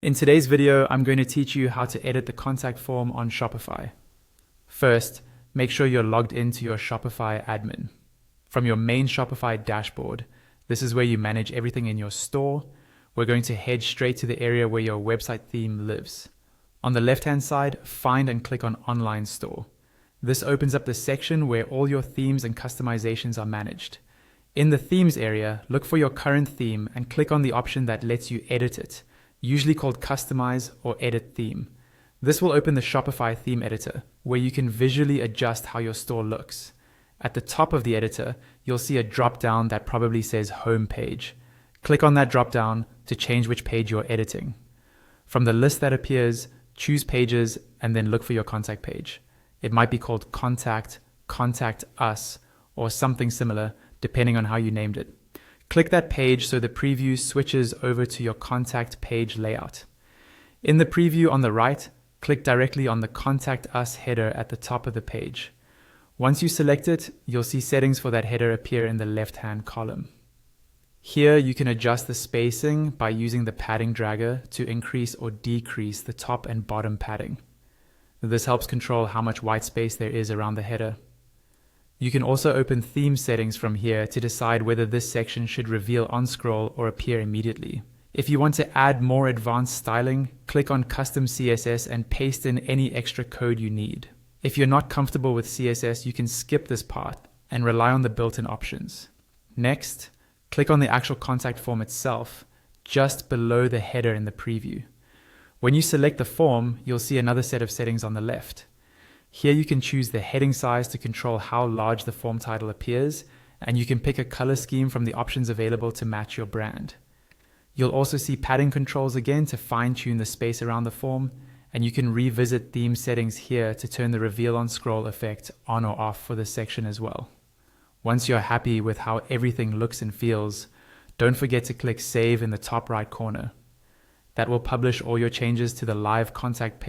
In today's video, I'm going to teach you how to edit the contact form on Shopify. First, make sure you're logged into your Shopify admin. From your main Shopify dashboard, this is where you manage everything in your store. We're going to head straight to the area where your website theme lives. On the left-hand side, find and click on Online Store. This opens up the section where all your themes and customizations are managed. In the Themes area, look for your current theme and click on the option that lets you edit it, usually called Customize or Edit Theme. This will open the Shopify theme editor, where you can visually adjust how your store looks. At the top of the editor, you'll see a drop-down that probably says Home Page. Click on that drop-down to change which page you're editing. From the list that appears, choose Pages and then look for your contact page. It might be called Contact, Contact Us, or something similar, depending on how you named it. Click that page so the preview switches over to your contact page layout. In the preview on the right, click directly on the Contact Us header at the top of the page. Once you select it, you'll see settings for that header appear in the left-hand column. Here you can adjust the spacing by using the padding dragger to increase or decrease the top and bottom padding. This helps control how much white space there is around the header. You can also open theme settings from here to decide whether this section should reveal on scroll or appear immediately. If you want to add more advanced styling, click on Custom CSS and paste in any extra code you need. If you're not comfortable with CSS, you can skip this part and rely on the built-in options. Next, click on the actual contact form itself, just below the header in the preview. When you select the form, you'll see another set of settings on the left. Here you can choose the heading size to control how large the form title appears, and you can pick a color scheme from the options available to match your brand. You'll also see padding controls again to fine-tune the space around the form, and you can revisit theme settings here to turn the reveal on scroll effect on or off for this section as well. Once you're happy with how everything looks and feels, don't forget to click Save in the top right corner. That will publish all your changes to the live contact page